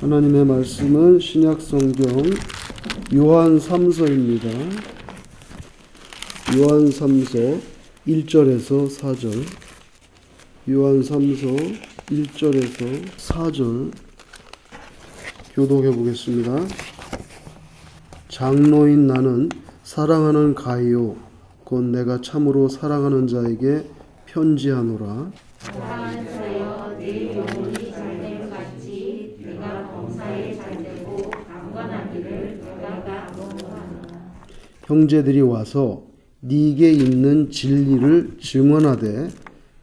하나님의 말씀은 신약성경 요한 3서입니다. 요한 3서 1절에서 4절, 요한 3서 1절에서 4절 교독해 보겠습니다. 장로인 나는 사랑하는 가이오 곧 내가 참으로 사랑하는 자에게 편지하노라. 사랑하는 자여, 내 영혼이 잘됨 같이 네가 범사에 잘되고 강건하기를 내가 원하노라. 형제들이 와서 네게 있는 진리를 증언하되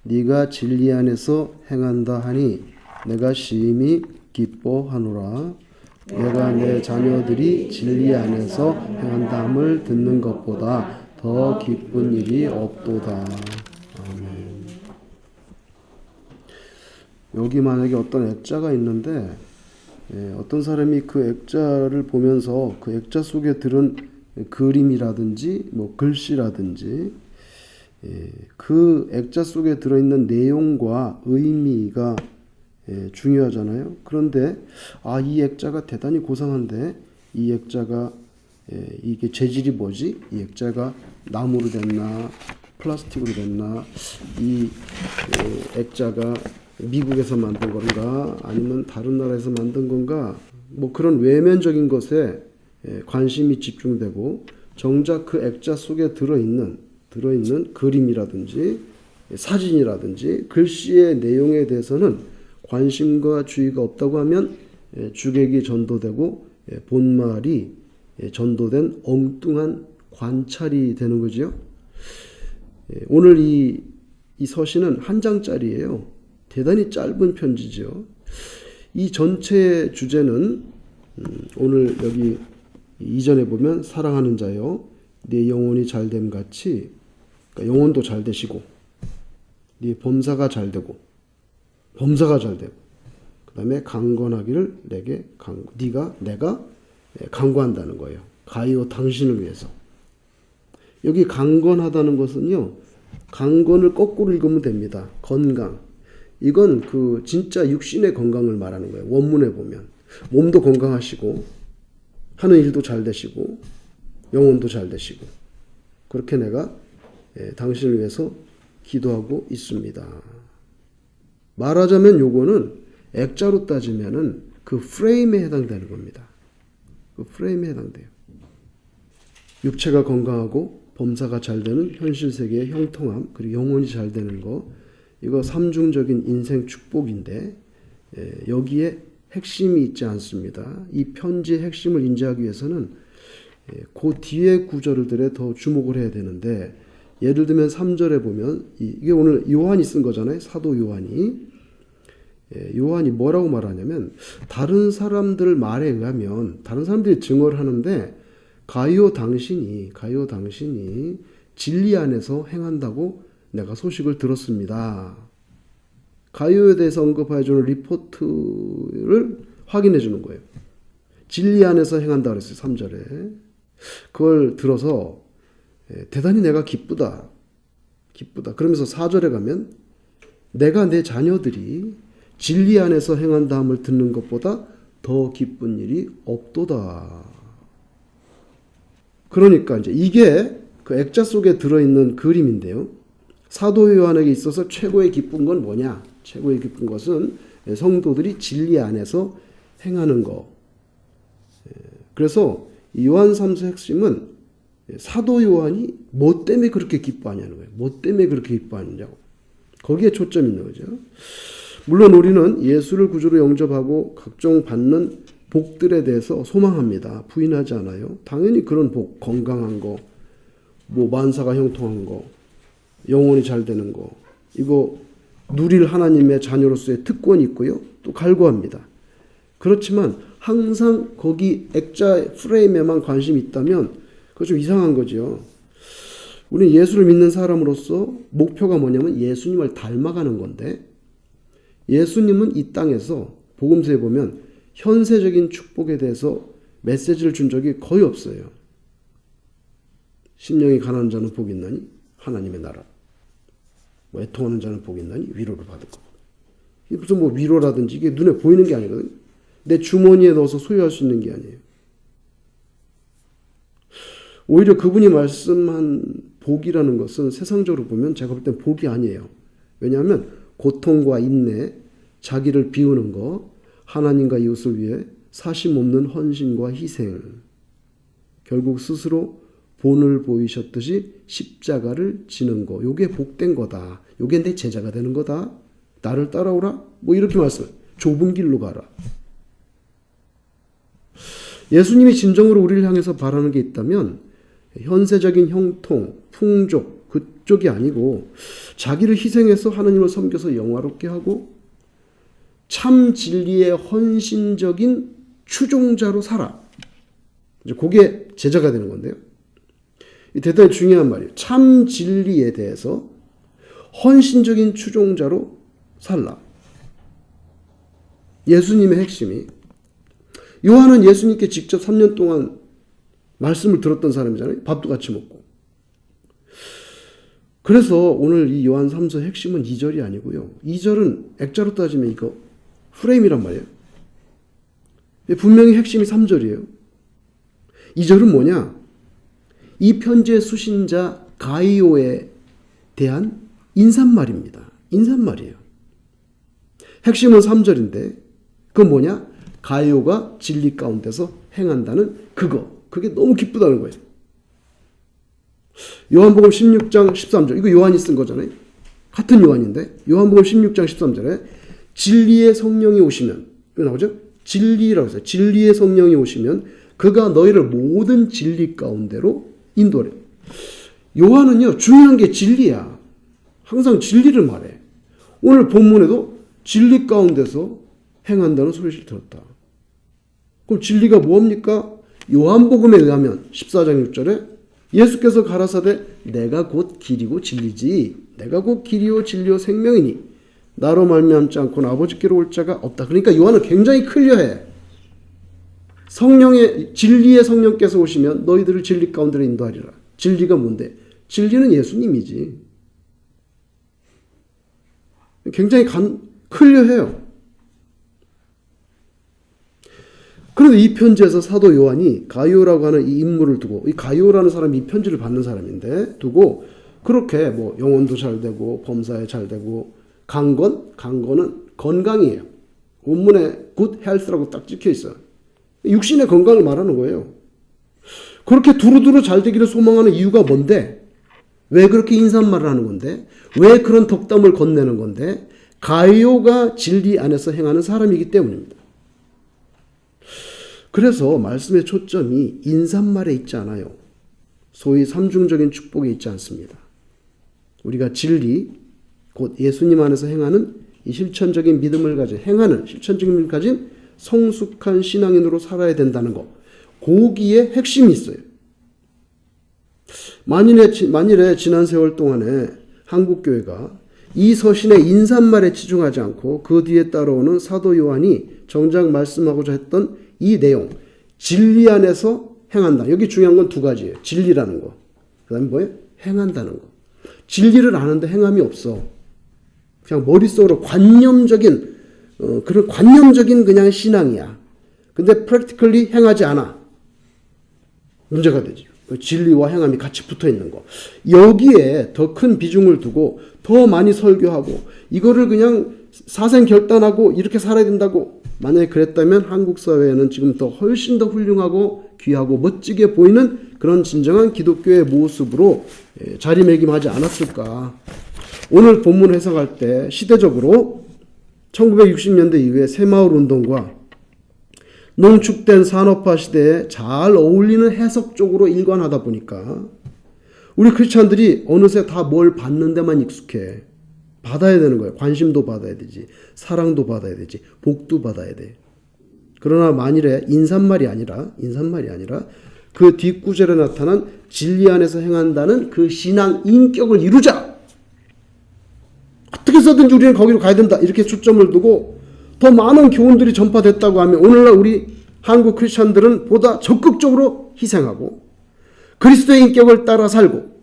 네가 진리 안에서 행한다 하니 내가 심히 기뻐하노라. 내가 내 자녀들이 진리 안에서 행한다함을 듣는 것보다 더 기쁜 일이 없도다. 아멘. 여기 만약에 어떤 액자가 있는데 어떤 사람이 그 액자를 보면서 그 액자 속에 들은 그림이라든지 뭐 글씨라든지 그 액자 속에 들어있는 내용과 의미가 중요하잖아요. 그런데 이 액자가 대단히 고상한데 이 액자가 이게 재질이 뭐지? 이 액자가 나무로 됐나 플라스틱으로 됐나 이 액자가 미국에서 만든 건가 아니면 다른 나라에서 만든 건가 뭐 그런 외면적인 것에 관심이 집중되고 정작 그 액자 속에 들어있는 그림이라든지 사진이라든지 글씨의 내용에 대해서는 관심과 주의가 없다고 하면 주객이 전도되고 본말이 전도된 엉뚱한 관찰이 되는 거죠. 오늘 이 서신은 한 장짜리예요. 대단히 짧은 편지죠. 이 전체 주제는 오늘 여기 이전에 보면 사랑하는 자여 네 영혼이 잘됨 같이 그러니까 영혼도 잘 되시고 네 범사가 잘 되고 그 다음에 강건하기를 내가 강구한다는 거예요. 가이오 당신을 위해서. 여기 강건하다는 것은요. 강건을 거꾸로 읽으면 됩니다. 건강. 이건 그 진짜 육신의 건강을 말하는 거예요. 원문에 보면. 몸도 건강하시고 하는 일도 잘 되시고 영혼도 잘 되시고 그렇게 내가 당신을 위해서 기도하고 있습니다. 말하자면 요거는 액자로 따지면은 그 프레임에 해당되는 겁니다. 그 프레임에 해당돼요. 육체가 건강하고 범사가 잘 되는 현실 세계의 형통함 그리고 영혼이 잘 되는 거 이거 삼중적인 인생 축복인데 여기에 핵심이 있지 않습니다. 이 편지의 핵심을 인지하기 위해서는 그 뒤에 구절들에 더 주목을 해야 되는데 예를 들면 3절에 보면 이게 오늘 요한이 쓴 거잖아요. 사도 요한이. 요한이 뭐라고 말하냐면 다른 사람들 말에 의하면 다른 사람들이 증언을 하는데 가이오 당신이 진리 안에서 행한다고 내가 소식을 들었습니다. 가이오에 대해서 언급해주는 리포트를 확인해 주는 거예요. 진리 안에서 행한다 그랬어요. 3절에. 그걸 들어서 대단히 내가 기쁘다. 그러면서 4절에 가면 내가 내 자녀들이 진리 안에서 행한다함을 듣는 것보다 더 기쁜 일이 없도다. 그러니까 이제 이게 그 액자 속에 들어있는 그림인데요. 사도 요한에게 있어서 최고의 기쁜 건 뭐냐? 최고의 기쁜 것은 성도들이 진리 안에서 행하는 거. 그래서 요한 3서 핵심은 사도 요한이 뭐 때문에 그렇게 기뻐하냐는 거예요. 뭐 때문에 그렇게 기뻐하느냐고. 거기에 초점이 있는 거죠. 물론 우리는 예수를 구주로 영접하고 각종 받는 복들에 대해서 소망합니다. 부인하지 않아요. 당연히 그런 복, 건강한 거, 뭐 만사가 형통한 거, 영혼이 잘 되는 거, 이거 누릴 하나님의 자녀로서의 특권이 있고요. 또 갈구합니다. 그렇지만 항상 거기 액자 프레임에만 관심이 있다면 그거 좀 이상한 거죠. 우리는 예수를 믿는 사람으로서 목표가 뭐냐면 예수님을 닮아가는 건데 예수님은 이 땅에서 복음서에 보면 현세적인 축복에 대해서 메시지를 준 적이 거의 없어요. 심령이 가난한 자는 복이 있나니 하나님의 나라. 애통하는 자는 복이 있나니 위로를 받을 것. 무슨 위로라든지 이게 눈에 보이는 게 아니거든요. 내 주머니에 넣어서 소유할 수 있는 게 아니에요. 오히려 그분이 말씀한 복이라는 것은 세상적으로 보면 제가 볼 땐 복이 아니에요. 왜냐하면 고통과 인내, 자기를 비우는 것, 하나님과 이웃을 위해 사심 없는 헌신과 희생, 결국 스스로 본을 보이셨듯이 십자가를 지는 거, 요게 복된 거다. 요게 내 제자가 되는 거다. 나를 따라오라. 뭐 이렇게 말씀. 좁은 길로 가라. 예수님이 진정으로 우리를 향해서 바라는 게 있다면 현세적인 형통, 풍족 그쪽이 아니고 자기를 희생해서 하나님을 섬겨서 영화롭게 하고 참 진리의 헌신적인 추종자로 살아. 이제 그게 제자가 되는 건데요. 이 대단히 중요한 말이에요. 참 진리에 대해서 헌신적인 추종자로 살라. 예수님의 핵심이 요한은 예수님께 직접 3년 동안 말씀을 들었던 사람이잖아요. 밥도 같이 먹고. 그래서 오늘 이 요한 3서 핵심은 2절이 아니고요. 2절은 액자로 따지면 이거 프레임이란 말이에요. 분명히 핵심이 3절이에요. 2절은 뭐냐? 이 편지의 수신자 가이오에 대한 인사말입니다. 인사말이에요. 핵심은 3절인데 그건 뭐냐? 가이오가 진리 가운데서 행한다는 그게 너무 기쁘다는 거예요. 요한복음 16장 13절 이거 요한이 쓴 거잖아요. 같은 요한인데 요한복음 16장 13절에 진리의 성령이 오시면 이거 나오죠? 진리라고 했어요. 진리의 성령이 오시면 그가 너희를 모든 진리 가운데로 인도하래. 요한은요 중요한 게 진리야. 항상 진리를 말해. 오늘 본문에도 진리 가운데서 행한다는 소리를 들었다. 그럼 진리가 뭐합니까? 요한복음에 의하면 14장 6절에 예수께서 가라사대 내가 곧 길이고 진리지 내가 곧 길이요 진리요 생명이니 나로 말미암지 않고는 아버지께로 올 자가 없다. 그러니까 요한은 굉장히 클리어해. 성령의 진리의 성령께서 오시면 너희들을 진리 가운데로 인도하리라. 진리가 뭔데? 진리는 예수님이지. 굉장히 클리어해요. 그런데 이 편지에서 사도 요한이 가이오라고 하는 이 인물을 두고 이 가이오라는 사람이 이 편지를 받는 사람인데 두고 그렇게 뭐 영혼도 잘 되고 범사에 잘 되고 강건은 건강이에요. 원문에 good health라고 딱 찍혀 있어요. 육신의 건강을 말하는 거예요. 그렇게 두루두루 잘 되기를 소망하는 이유가 뭔데? 왜 그렇게 인사말을 하는 건데? 왜 그런 덕담을 건네는 건데? 가이오가 진리 안에서 행하는 사람이기 때문입니다. 그래서 말씀의 초점이 인사말에 있지 않아요. 소위 삼중적인 축복에 있지 않습니다. 우리가 진리, 곧 예수님 안에서 행하는 이 실천적인 믿음을 가진 실천적인 믿음을 가진 성숙한 신앙인으로 살아야 된다는 것. 거기에 핵심이 있어요. 만일에 지난 세월 동안에 한국교회가 이 서신의 인사말에 치중하지 않고 그 뒤에 따라오는 사도 요한이 정작 말씀하고자 했던 이 내용, 진리 안에서 행한다. 여기 중요한 건 두 가지예요. 진리라는 거. 그 다음에 뭐예요? 행한다는 거. 진리를 아는데 행함이 없어. 그냥 머릿속으로 관념적인 그냥 신앙이야. 근데 practically 행하지 않아. 문제가 되지. 진리와 행함이 같이 붙어 있는 거. 여기에 더 큰 비중을 두고 더 많이 설교하고 이거를 그냥 사생결단하고 이렇게 살아야 된다고 만약에 그랬다면 한국 사회에는 지금 훨씬 더 훌륭하고 귀하고 멋지게 보이는 그런 진정한 기독교의 모습으로 자리매김하지 않았을까. 오늘 본문 해석할 때 시대적으로 1960년대 이후에 새마을운동과 농축된 산업화 시대에 잘 어울리는 해석 쪽으로 일관하다 보니까 우리 크리스찬들이 어느새 다 뭘 받는 데만 익숙해. 받아야 되는 거예요. 관심도 받아야 되지. 사랑도 받아야 되지. 복도 받아야 돼. 그러나 만일에 인사말이 아니라 그 뒷구절에 나타난 진리 안에서 행한다는 그 신앙 인격을 이루자. 어떻게 해서든지 우리는 거기로 가야 된다. 이렇게 초점을 두고 더 많은 교훈들이 전파됐다고 하면 오늘날 우리 한국 크리스찬들은 보다 적극적으로 희생하고 그리스도의 인격을 따라 살고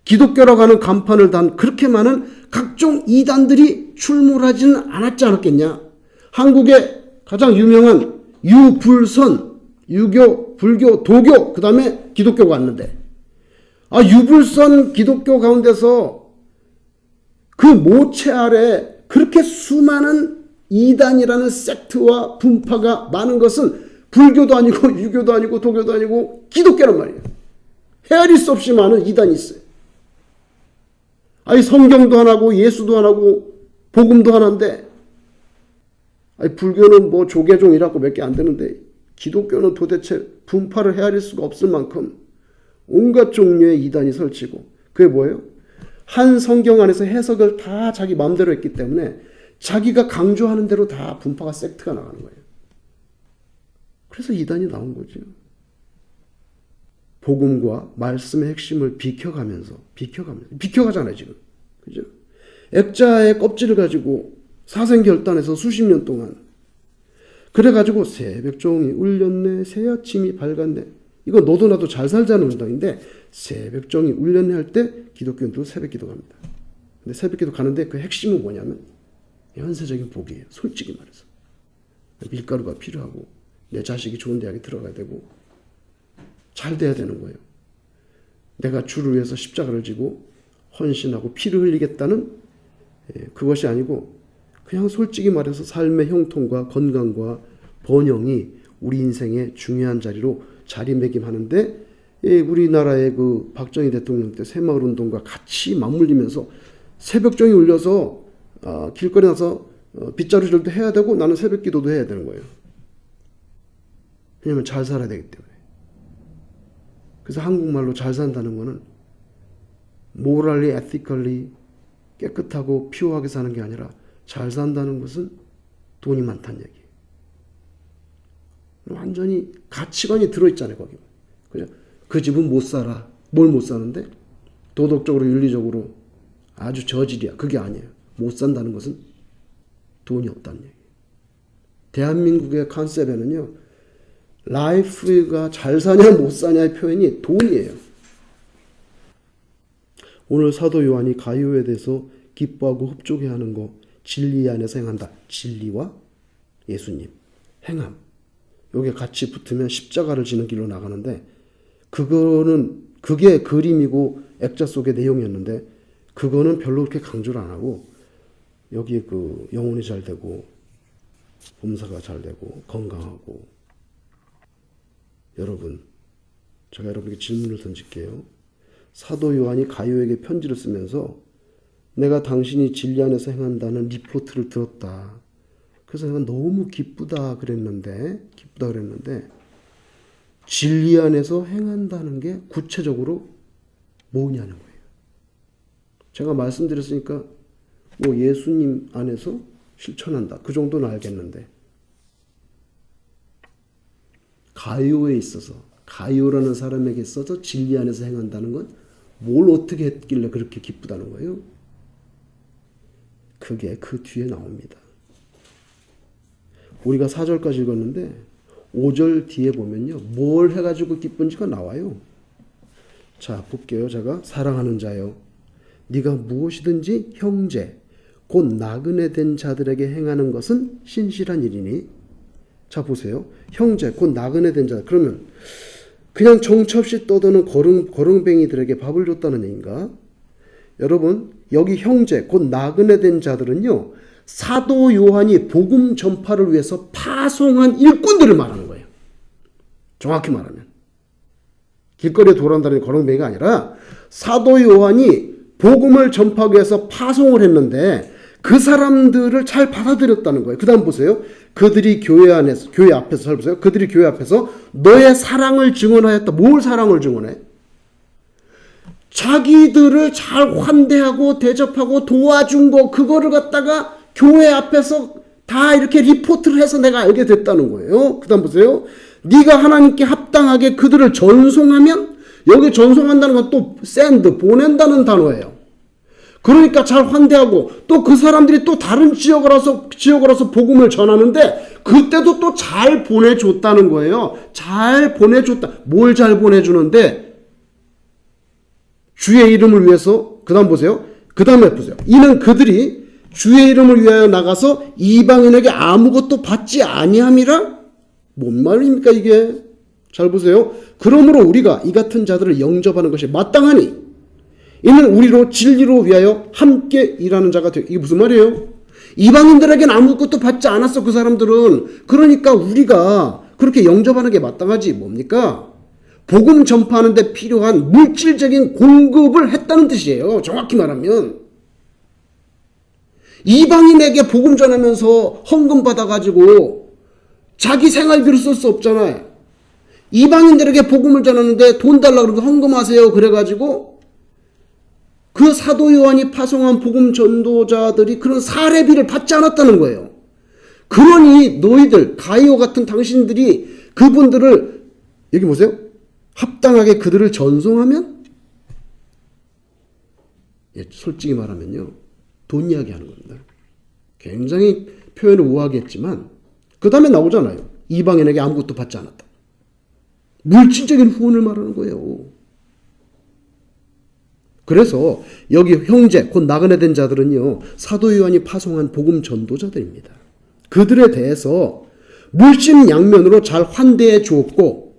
기독교라고 하는 간판을 단 그렇게 많은 각종 이단들이 출몰하지는 않았지 않았겠냐. 한국의 가장 유명한 유불선, 유교, 불교, 도교, 그 다음에 기독교가 왔는데, 유불선 기독교 가운데서 그 모체 아래 그렇게 수많은 이단이라는 섹트와 분파가 많은 것은 불교도 아니고 유교도 아니고 도교도 아니고 기독교란 말이에요. 헤아릴 수 없이 많은 이단이 있어요. 성경도 하나고 예수도 하나고 복음도 하나인데, 불교는 뭐 조계종이라고 몇 개 안 되는데 기독교는 도대체 분파를 헤아릴 수가 없을 만큼 온갖 종류의 이단이 설치고, 그게 뭐예요? 한 성경 안에서 해석을 다 자기 마음대로 했기 때문에 자기가 강조하는 대로 다 분파가 섹트가 나가는 거예요. 그래서 이단이 나온 거죠. 복음과 말씀의 핵심을 비켜가잖아요, 지금. 그죠? 액자의 껍질을 가지고 사생결단해서 수십 년 동안. 그래가지고 새벽종이 울렸네, 새아침이 밝았네. 이거 너도 나도 잘 살자는 운동인데, 새벽종이 울렸네 할 때 기독교인도 새벽기도 갑니다. 근데 새벽기도 가는데 그 핵심은 뭐냐면 현세적인 복이에요. 솔직히 말해서. 밀가루가 필요하고 내 자식이 좋은 대학에 들어가야 되고 잘 돼야 되는 거예요. 내가 주를 위해서 십자가를 지고 헌신하고 피를 흘리겠다는 그것이 아니고, 그냥 솔직히 말해서 삶의 형통과 건강과 번영이 우리 인생의 중요한 자리로 자리매김하는데, 우리나라의 그 박정희 대통령 때 새마을운동과 같이 맞물리면서 새벽종이 울려서 길거리 나서 빗자루질도 해야 되고 나는 새벽기도도 해야 되는 거예요. 왜냐하면 잘 살아야 되기 때문에. 그래서 한국말로 잘 산다는 거는 morally, ethically 깨끗하고 피오하게 사는 게 아니라 잘 산다는 것은 돈이 많다는 얘기예요. 완전히 가치관이 들어있잖아요, 거기. 그죠? 그 집은 못 살아. 뭘 못 사는데? 도덕적으로, 윤리적으로 아주 저질이야. 그게 아니에요. 못 산다는 것은 돈이 없다는 얘기예요. 대한민국의 컨셉에는요, 라이프가 잘 사냐 못 사냐의 표현이 돈이에요. 오늘 사도 요한이 가요에 대해서 기뻐하고 흡족해하는 거, 진리 안에서 행한다. 진리와 예수님, 행함. 요게 같이 붙으면 십자가를 지는 길로 나가는데, 그게 그림이고 액자 속의 내용이었는데, 그거는 별로 그렇게 강조를 안 하고, 여기에 그 영혼이 잘 되고, 범사가 잘 되고, 건강하고. 여러분, 제가 여러분에게 질문을 던질게요. 사도 요한이 가요에게 편지를 쓰면서 내가 당신이 진리 안에서 행한다는 리포트를 들었다. 그래서 내가 너무 기쁘다 그랬는데 진리 안에서 행한다는 게 구체적으로 뭐냐는 거예요. 제가 말씀드렸으니까 뭐 예수님 안에서 실천한다. 그 정도는 알겠는데, 가요에 있어서, 가요라는 사람에게 있어서 진리 안에서 행한다는 건 뭘 어떻게 했길래 그렇게 기쁘다는 거예요? 그게 그 뒤에 나옵니다. 우리가 4절까지 읽었는데 5절 뒤에 보면요, 뭘 해가지고 기쁜지가 나와요. 자, 볼게요. 제가 사랑하는 자여, 네가 무엇이든지 형제 곧 나그네 된 자들에게 행하는 것은 신실한 일이니. 자, 보세요. 형제 곧 나그네 된 자. 그러면 그냥 정처 없이 떠드는 거렁뱅이들에게 밥을 줬다는 얘기인가? 여러분, 여기 형제 곧 나그네 된 자들은요, 사도 요한이 복음 전파를 위해서 파송한 일꾼들을 말하는 거예요. 정확히 말하면 길거리에 돌아다니는 거렁뱅이가 아니라 사도 요한이 복음을 전파하기 위해서 파송을 했는데 그 사람들을 잘 받아들였다는 거예요. 그 다음 보세요. 그들이 교회 앞에서 잘 보세요. 그들이 교회 앞에서 너의 사랑을 증언하였다. 뭘 사랑을 증언해? 자기들을 잘 환대하고 대접하고 도와준 거, 그거를 갖다가 교회 앞에서 다 이렇게 리포트를 해서 내가 알게 됐다는 거예요. 그 다음 보세요. 네가 하나님께 합당하게 그들을 전송하면, 여기 전송한다는 건 또 샌드, 보낸다는 단어예요. 그러니까 잘 환대하고, 또 그 사람들이 또 다른 지역을 와서 복음을 전하는데 그때도 또 잘 보내줬다는 거예요. 잘 보내줬다. 뭘 잘 보내주는데? 주의 이름을 위해서. 그 다음 보세요. 그 다음에 보세요. 이는 그들이 주의 이름을 위하여 나가서 이방인에게 아무것도 받지 아니함이라? 뭔 말입니까 이게? 잘 보세요. 그러므로 우리가 이 같은 자들을 영접하는 것이 마땅하니 이는 우리로 진리로 위하여 함께 일하는 자가 되어. 이게 무슨 말이에요? 이방인들에게는 아무것도 받지 않았어 그 사람들은. 그러니까 우리가 그렇게 영접하는 게 마땅하지. 뭡니까? 복음 전파하는 데 필요한 물질적인 공급을 했다는 뜻이에요. 정확히 말하면. 이방인에게 복음 전하면서 헌금 받아가지고 자기 생활비로 쓸 수 없잖아요. 이방인들에게 복음을 전하는데 돈 달라고 그러면 헌금하세요. 그래가지고 그 사도 요한이 파송한 복음 전도자들이 그런 사례비를 받지 않았다는 거예요. 그러니 너희들 가이오 같은 당신들이 그분들을 여기 보세요. 합당하게 그들을 전송하면 솔직히 말하면요. 돈 이야기 하는 겁니다. 굉장히 표현을 우아하게 했지만 그 다음에 나오잖아요. 이방인에게 아무것도 받지 않았다. 물질적인 후원을 말하는 거예요. 그래서 여기 형제 곧 나그네 된 자들은요. 사도 요한이 파송한 복음 전도자들입니다. 그들에 대해서 물심양면으로 잘 환대해 주었고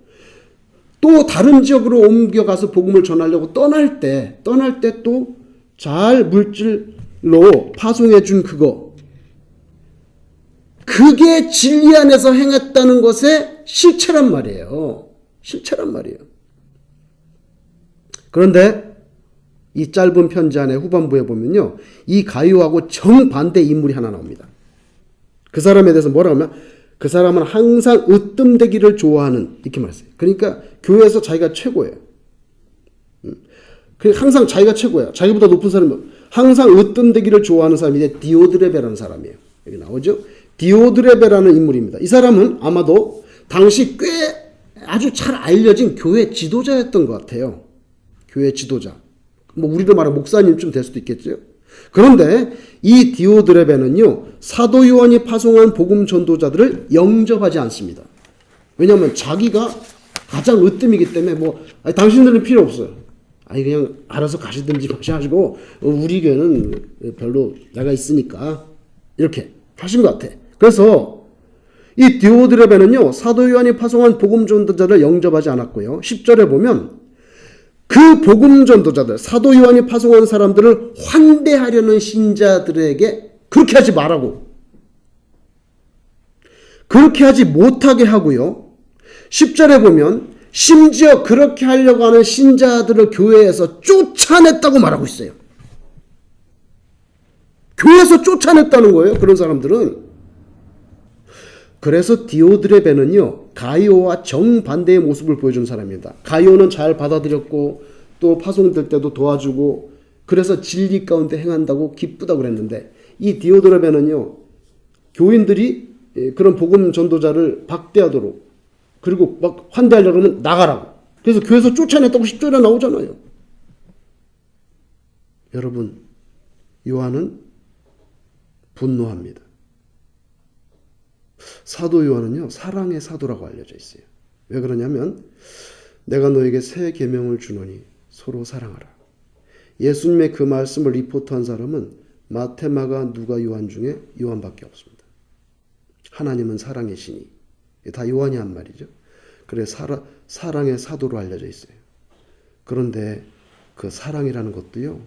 또 다른 지역으로 옮겨가서 복음을 전하려고 떠날 때 또 잘 물질로 파송해 준 그게 진리 안에서 행했다는 것의 실체란 말이에요. 그런데 이 짧은 편지 안에 후반부에 보면요. 이 가이오하고 정반대 인물이 하나 나옵니다. 그 사람에 대해서 뭐라고 하면 그 사람은 항상 으뜸되기를 좋아하는 이렇게 말했어요. 그러니까 교회에서 자기가 최고예요. 항상 자기가 최고야. 자기보다 높은 사람은 항상 으뜸되기를 좋아하는 사람이 이제 디오드레베라는 사람이에요. 여기 나오죠. 디오드레베라는 인물입니다. 이 사람은 아마도 당시 꽤 아주 잘 알려진 교회 지도자였던 것 같아요. 교회 지도자. 뭐 우리로 말하면 목사님쯤 될 수도 있겠죠. 그런데 이 디오드레베는요. 사도 요한이 파송한 복음 전도자들을 영접하지 않습니다. 왜냐하면 자기가 가장 으뜸이기 때문에 당신들은 필요 없어요. 그냥 알아서 가시든지 하시고 우리 교회는 별로 내가 있으니까 이렇게 하신 것 같아. 그래서 이 디오드레베는요. 사도 요한이 파송한 복음 전도자를 영접하지 않았고요. 10절에 보면 그 복음 전도자들 사도 요한이 파송한 사람들을 환대하려는 신자들에게 그렇게 하지 말라고. 그렇게 하지 못하게 하고요. 10절에 보면 심지어 그렇게 하려고 하는 신자들을 교회에서 쫓아냈다고 말하고 있어요. 교회에서 쫓아냈다는 거예요. 그런 사람들은. 그래서 디오드레베는요. 가이오와 정반대의 모습을 보여준 사람입니다. 가이오는 잘 받아들였고 또 파송될 때도 도와주고 그래서 진리 가운데 행한다고 기쁘다고 그랬는데 이 디오드레베는요. 교인들이 그런 복음 전도자를 박대하도록 그리고 막 환대하려고 하면 나가라고. 그래서 교회에서 쫓아냈다고 10절에 나오잖아요. 여러분, 요한은 분노합니다. 사도 요한은요. 사랑의 사도라고 알려져 있어요. 왜 그러냐면 내가 너에게 새 계명을 주노니 서로 사랑하라. 예수님의 그 말씀을 리포트한 사람은 마태, 마가, 누가, 요한 중에 요한밖에 없습니다. 하나님은 사랑의 신이. 다 요한이 한 말이죠. 그래 사랑의 사도로 알려져 있어요. 그런데 그 사랑이라는 것도요.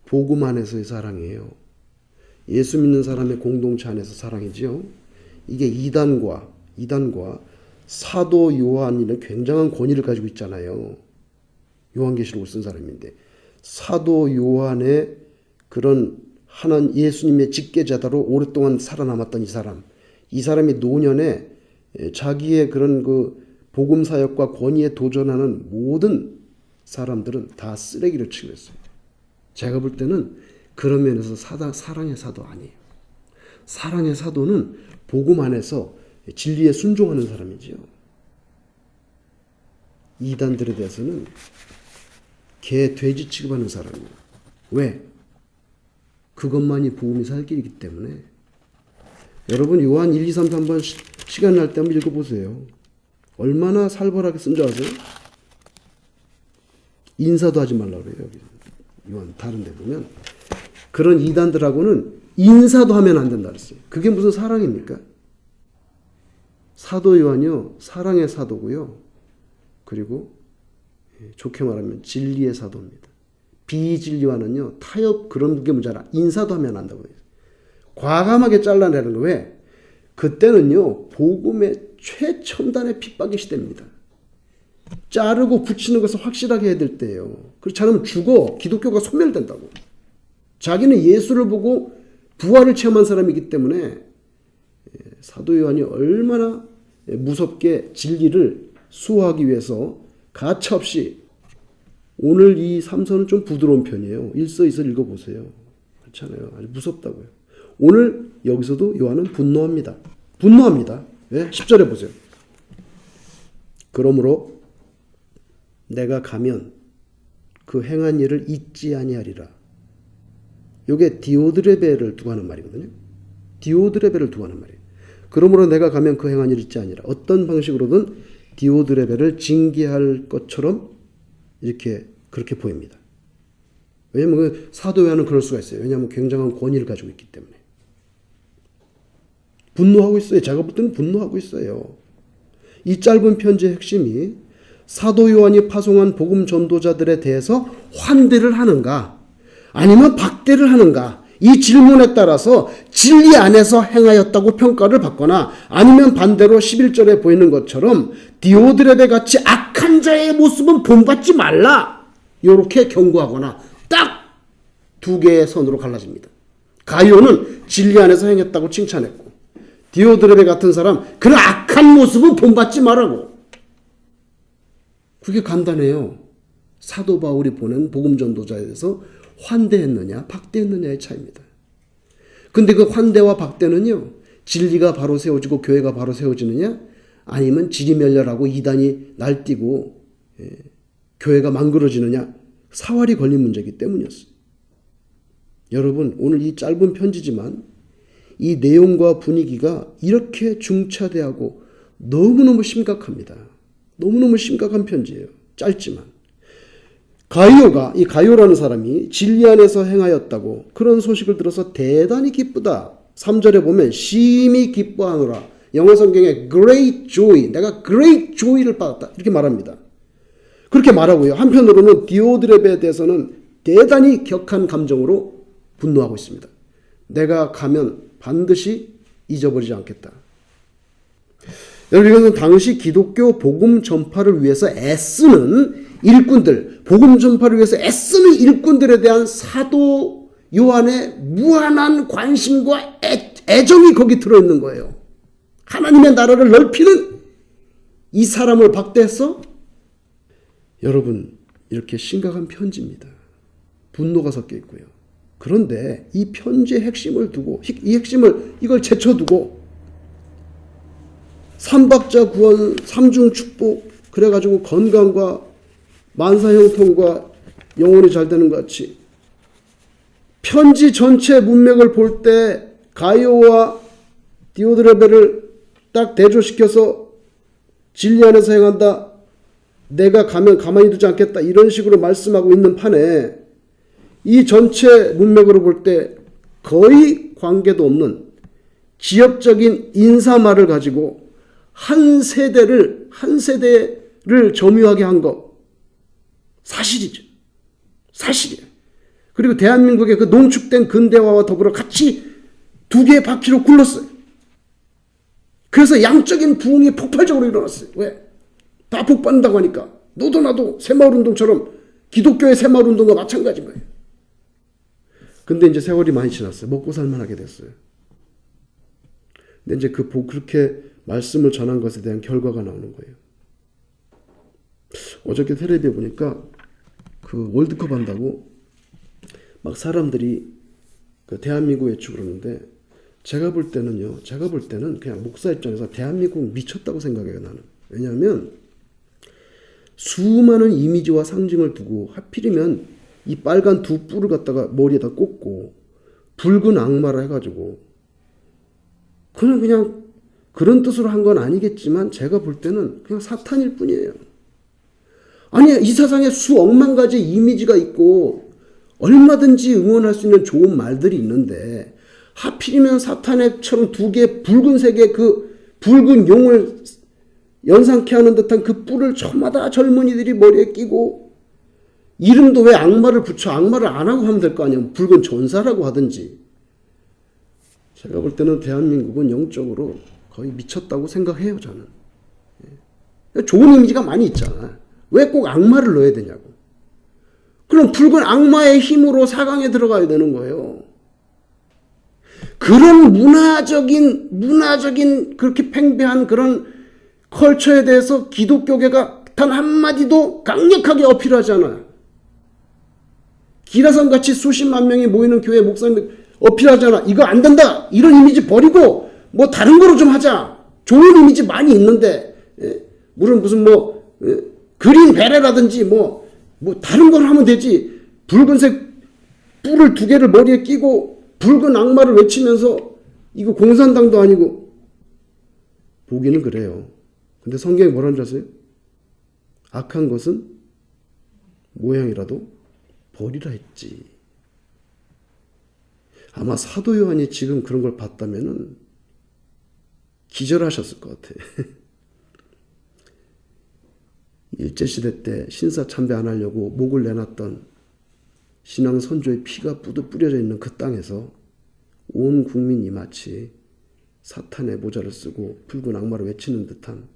복음 안에서의 사랑이에요. 예수 믿는 사람의 공동체 안에서 사랑이지요. 이게 이단과 사도 요한이는 굉장한 권위를 가지고 있잖아요. 요한계시록을 쓴 사람인데 사도 요한의 그런 예수님의 직계자다로 오랫동안 살아남았던 이 사람이 노년에 자기의 그런 복음 사역과 권위에 도전하는 모든 사람들은 다 쓰레기로 취급했어요. 제가 볼 때는 그런 면에서 사랑의 사도 아니에요. 사랑의 사도는 복음 안에서 진리에 순종하는 사람이지요. 이단들에 대해서는 개, 돼지 취급하는 사람이에요. 왜? 그것만이 복음이 살 길이기 때문에. 여러분 요한 1, 2, 3, 3번 시간 날 때 한번 읽어보세요. 얼마나 살벌하게 쓴 줄 아세요? 인사도 하지 말라고 그래요. 여기 요한 다른 데 보면 그런 이단들하고는 인사도 하면 안 된다 그랬어요. 그게 무슨 사랑입니까? 사도 요한이요, 사랑의 사도고요. 그리고 좋게 말하면 진리의 사도입니다. 비진리와는요, 타협 그런 게 문제라. 인사도 하면 안 된다고 해요. 과감하게 잘라내는 거. 왜? 그때는요, 복음의 최첨단의 핍박의 시대입니다. 자르고 붙이는 것을 확실하게 해야 될 때예요. 그렇지 않으면 죽어. 기독교가 소멸된다고. 자기는 예수를 보고 부활을 체험한 사람이기 때문에 사도 요한이 얼마나 무섭게 진리를 수호하기 위해서 가차없이, 오늘 이 삼서는 좀 부드러운 편이에요. 일서이서 읽어보세요. 그렇잖아요. 아주 무섭다고요. 오늘 여기서도 요한은 분노합니다. 분노합니다. 왜? 10절에 보세요. 그러므로 내가 가면 그 행한 일을 잊지 아니하리라. 이게 디오드레베를 두고 하는 말이거든요. 디오드레베를 두고 하는 말이에요. 그러므로 내가 가면 그 행한 일을 잊지 아니하리라. 어떤 방식으로든 디오드레베를 징계할 것처럼 이렇게 그렇게 보입니다. 왜냐하면 사도 요한은 그럴 수가 있어요. 왜냐하면 굉장한 권위를 가지고 있기 때문에. 분노하고 있어요. 제가 볼 때는 분노하고 있어요. 이 짧은 편지의 핵심이 사도 요한이 파송한 복음 전도자들에 대해서 환대를 하는가 아니면 박대를 하는가, 이 질문에 따라서 진리 안에서 행하였다고 평가를 받거나, 아니면 반대로 11절에 보이는 것처럼 디오드레베 같이 악한 자의 모습은 본받지 말라, 이렇게 경고하거나, 딱 두 개의 선으로 갈라집니다. 가이오는 진리 안에서 행했다고 칭찬했고, 디오드레베 같은 사람 그런 악한 모습은 본받지 말라고. 그게 간단해요. 사도 바울이 보낸 복음 전도자에 대해서 환대했느냐 박대했느냐의 차이입니다. 근데 그 환대와 박대는요, 진리가 바로 세워지고 교회가 바로 세워지느냐, 아니면 지리멸렬하고 이단이 날뛰고 교회가 망그러지느냐, 사활이 걸린 문제이기 때문이었어요. 여러분, 오늘 이 짧은 편지지만 이 내용과 분위기가 이렇게 중차대하고 너무너무 심각합니다. 너무너무 심각한 편지예요. 짧지만. 이 가이오라는 사람이 진리 안에서 행하였다고 그런 소식을 들어서 대단히 기쁘다. 3절에 보면 심히 기뻐하노라. 영어 성경에 great joy, 내가 great joy를 받았다, 이렇게 말합니다. 그렇게 말하고요. 한편으로는 디오드레베에 대해서는 대단히 격한 감정으로 분노하고 있습니다. 내가 가면 반드시 잊어버리지 않겠다. 여러분, 이것은 당시 기독교 복음 전파를 위해서 애쓰는 일꾼들, 복음 전파를 위해서 애쓰는 일꾼들에 대한 사도 요한의 무한한 관심과 애정이 거기 들어있는 거예요. 하나님의 나라를 넓히는 이 사람을 박대해서, 여러분, 이렇게 심각한 편지입니다. 분노가 섞여 있고요. 그런데 이 편지의 핵심을 두고, 이걸 제쳐두고, 삼박자 구원, 삼중 축복, 그래가지고 건강과 만사형통과 영혼이 잘 되는 것 같이, 편지 전체 문맥을 볼 때 가이오와 디오드레베를 딱 대조시켜서 진리 안에서 행한다, 내가 가면 가만히 두지 않겠다, 이런 식으로 말씀하고 있는 판에, 이 전체 문맥으로 볼 때 거의 관계도 없는 지역적인 인사말을 가지고 한 세대를 점유하게 한 것, 사실이죠. 사실이에요. 그리고 대한민국의 그 농축된 근대화와 더불어 같이 두 개의 바퀴로 굴렀어요. 그래서 양적인 부흥이 폭발적으로 일어났어요. 왜? 다 복받는다고 하니까. 너도 나도 새마을운동처럼 기독교의 새마을운동과 마찬가지인 거예요. 근데 이제 세월이 많이 지났어요. 먹고 살만하게 됐어요. 근데 이제 그렇게 말씀을 전한 것에 대한 결과가 나오는 거예요. 어저께 텔레비에 보니까 그 월드컵 한다고 막 사람들이 그 대한민국 외치고 그러는데, 제가 볼 때는 그냥 목사 입장에서 대한민국 미쳤다고 생각해요, 나는. 왜냐하면 수많은 이미지와 상징을 두고 하필이면 이 빨간 두 뿔을 갖다가 머리에다 꽂고 붉은 악마를 해가지고, 그냥 그런 뜻으로 한 건 아니겠지만 제가 볼 때는 그냥 사탄일 뿐이에요. 아니, 이 세상에 수억만 가지 이미지가 있고 얼마든지 응원할 수 있는 좋은 말들이 있는데, 하필이면 사탄의처럼 두 개 붉은색의 그 붉은 용을 연상케 하는 듯한 그 뿔을 저마다 젊은이들이 머리에 끼고, 이름도 왜 악마를 붙여? 악마를 안 하고 하면 될 거 아니야. 붉은 전사라고 하든지. 제가 볼 때는 대한민국은 영적으로 거의 미쳤다고 생각해요, 저는. 좋은 이미지가 많이 있잖아. 왜 꼭 악마를 넣어야 되냐고. 그럼 붉은 악마의 힘으로 4강에 들어가야 되는 거예요. 그런 문화적인 그렇게 팽배한 그런 컬처에 대해서 기독교계가 단 한마디도 강력하게 어필하지 않아요. 기라성 같이 수십만 명이 모이는 교회 목사님 어필하지 않아. 이거 안 된다. 이런 이미지 버리고 뭐 다른 거로 좀 하자. 좋은 이미지 많이 있는데, 물론 무슨 그린 베레라든지 뭐 다른 걸 하면 되지. 붉은색 뿔을 2개를 머리에 끼고 붉은 악마를 외치면서 이거 공산당도 아니고. 보기는 그래요. 근데 성경이 뭐라는 줄 아세요? 악한 것은 모양이라도 버리라 했지. 아마 사도 요한이 지금 그런 걸 봤다면은 기절하셨을 것 같아. 일제시대 때 신사참배 안 하려고 목을 내놨던 신앙 선조의 피가 뿌려져 있는 그 땅에서 온 국민이 마치 사탄의 모자를 쓰고 붉은 악마를 외치는 듯한.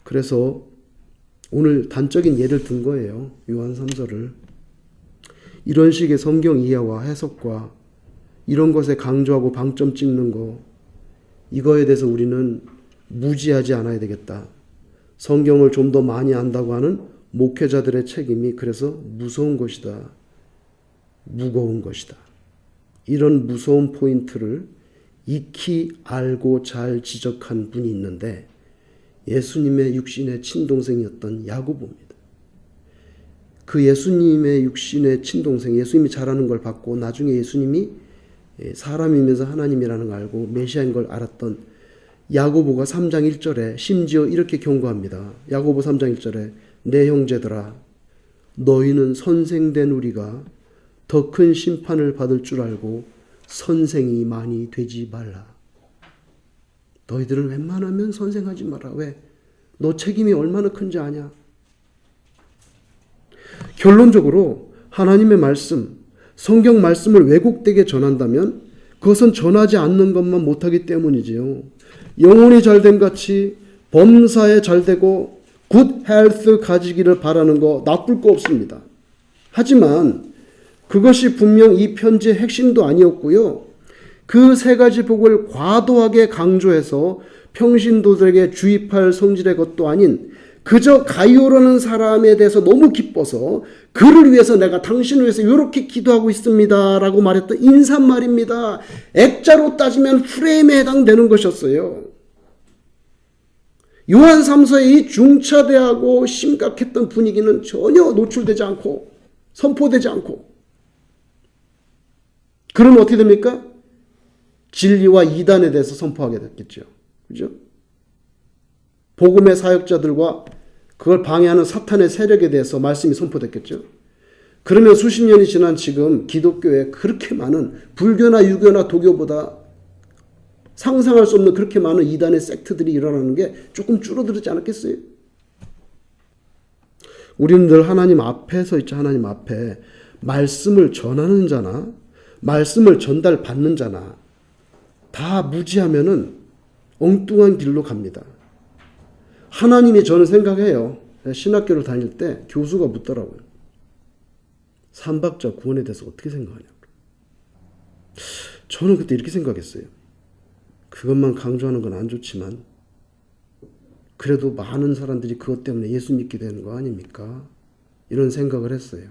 그래서 오늘 단적인 예를 든 거예요. 요한 3서를. 이런 식의 성경 이해와 해석과 이런 것에 강조하고 방점 찍는 거, 이거에 대해서 우리는 무지하지 않아야 되겠다. 성경을 좀 더 많이 안다고 하는 목회자들의 책임이 그래서 무서운 것이다. 무거운 것이다. 이런 무서운 포인트를 익히 알고 잘 지적한 분이 있는데 예수님의 육신의 친동생이었던 야고보입니다. 그 예수님의 육신의 친동생, 예수님이 잘하는 걸 봤고 나중에 예수님이 사람이면서 하나님이라는 걸 알고 메시아인 걸 알았던 야고보가 3장 1절에 심지어 이렇게 경고합니다. 야고보 3장 1절에 내 형제들아 너희는 선생된 우리가 더 큰 심판을 받을 줄 알고 선생이 많이 되지 말라. 너희들은 웬만하면 선생하지 마라. 왜? 너 책임이 얼마나 큰지 아냐? 결론적으로 하나님의 말씀, 성경 말씀을 왜곡되게 전한다면 그것은 전하지 않는 것만 못하기 때문이지요. 영혼이 잘된 같이 범사에 잘되고 굿 헬스 가지기를 바라는 거 나쁠 거 없습니다. 하지만 그것이 분명 이 편지의 핵심도 아니었고요. 그 3가지 복을 과도하게 강조해서 평신도들에게 주입할 성질의 것도 아닌 그저 가이오라는 사람에 대해서 너무 기뻐서 그를 위해서 내가 당신을 위해서 이렇게 기도하고 있습니다 라고 말했던 인사말입니다. 액자로 따지면 프레임에 해당되는 것이었어요. 요한 3서의 이 중차대하고 심각했던 분위기는 전혀 노출되지 않고 선포되지 않고, 그러면 어떻게 됩니까? 진리와 이단에 대해서 선포하게 됐겠죠. 그죠? 복음의 사역자들과 그걸 방해하는 사탄의 세력에 대해서 말씀이 선포됐겠죠. 그러면 수십 년이 지난 지금 기독교에 그렇게 많은, 불교나 유교나 도교보다 상상할 수 없는 그렇게 많은 이단의 섹트들이 일어나는 게 조금 줄어들지 않았겠어요? 우리는 늘 하나님 앞에 서 있죠. 하나님 앞에 말씀을 전하는 자나 말씀을 전달받는 자나 다 무지하면은 엉뚱한 길로 갑니다. 하나님이, 저는 생각해요. 신학교를 다닐 때 교수가 묻더라고요. 삼박자 구원에 대해서 어떻게 생각하냐고. 저는 그때 이렇게 생각했어요. 그것만 강조하는 건 안 좋지만 그래도 많은 사람들이 그것 때문에 예수 믿게 되는 거 아닙니까? 이런 생각을 했어요.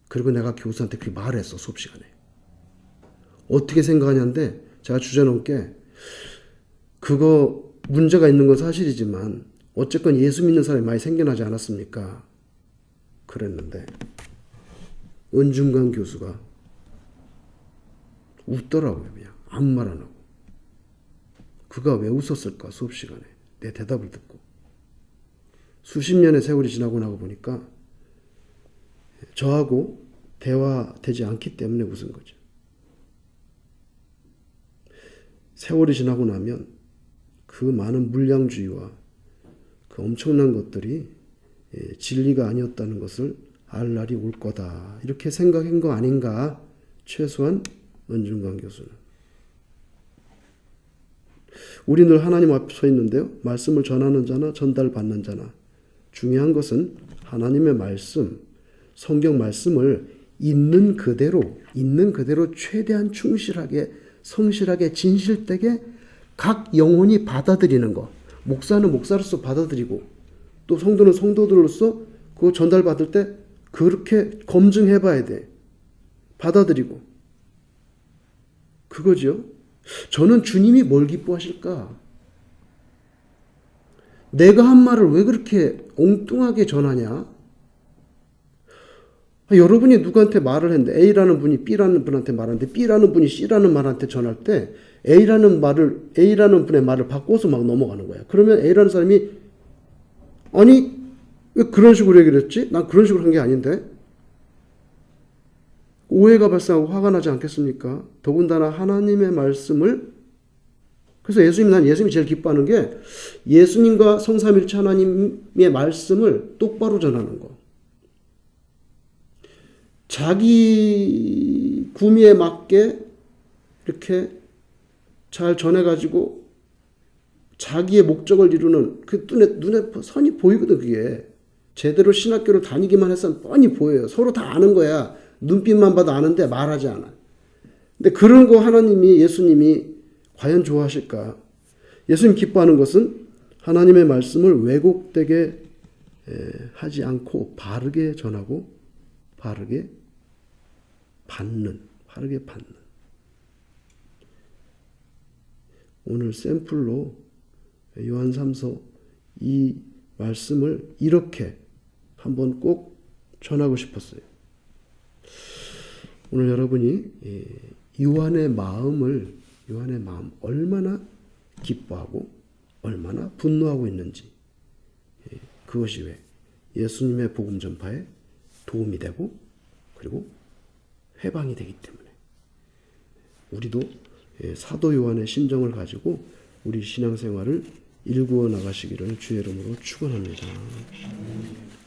그리고 내가 교수한테 그렇게 말했어, 수업 시간에. 어떻게 생각하냐는데 제가 주제넘게 그거 문제가 있는 건 사실이지만 어쨌건 예수 믿는 사람이 많이 생겨나지 않았습니까? 그랬는데 은중관 교수가 웃더라고요. 그냥 아무 말 안 하고. 그가 왜 웃었을까? 수업 시간에 내 대답을 듣고. 수십 년의 세월이 지나고 나고 보니까 저하고 대화되지 않기 때문에 웃은 거죠. 세월이 지나고 나면 그 많은 물량주의와 그 엄청난 것들이 진리가 아니었다는 것을 알 날이 올 거다. 이렇게 생각한 거 아닌가? 최소한 은중관 교수는. 우리 늘 하나님 앞에 서 있는데요. 말씀을 전하는 자나 전달받는 자나 중요한 것은 하나님의 말씀, 성경 말씀을 있는 그대로 최대한 충실하게 성실하게 진실되게 각 영혼이 받아들이는 것. 목사는 목사로서 받아들이고 또 성도는 성도들로서 그거 전달받을 때 그렇게 검증해 봐야 돼. 받아들이고. 그거죠. 저는 주님이 뭘 기뻐하실까? 내가 한 말을 왜 그렇게 엉뚱하게 전하냐? 여러분이 누구한테 말을 했는데 A라는 분이 B라는 분한테 말하는데 B라는 분이 C라는 말한테 전할 때 A라는 분의 말을 바꿔서 막 넘어가는 거야. 그러면 A라는 사람이 아니 왜 그런 식으로 얘기를 했지? 난 그런 식으로 한 게 아닌데? 오해가 발생하고 화가 나지 않겠습니까? 더군다나 하나님의 말씀을 그래서 난 예수님이 제일 기뻐하는 게 예수님과 성삼일체 하나님의 말씀을 똑바로 전하는 거. 자기 구미에 맞게 이렇게 잘 전해가지고 자기의 목적을 이루는 그 눈에 선이 보이거든. 그게 제대로 신학교를 다니기만 해서 뻔히 보여요. 서로 다 아는 거야. 눈빛만 봐도 아는데 말하지 않아. 근데 그런 거 하나님이 예수님이 과연 좋아하실까? 예수님 기뻐하는 것은 하나님의 말씀을 왜곡되게 하지 않고 바르게 전하고 바르게 받는. 오늘 샘플로 요한 3서 이 말씀을 이렇게 한번 꼭 전하고 싶었어요. 오늘 여러분이 요한의 마음 얼마나 기뻐하고 얼마나 분노하고 있는지 그것이 왜 예수님의 복음 전파에 도움이 되고 그리고 해방이 되기 때문에 우리도 사도 요한의 심정을 가지고 우리 신앙생활을 일구어 나가시기를 주의 이름으로 축원합니다.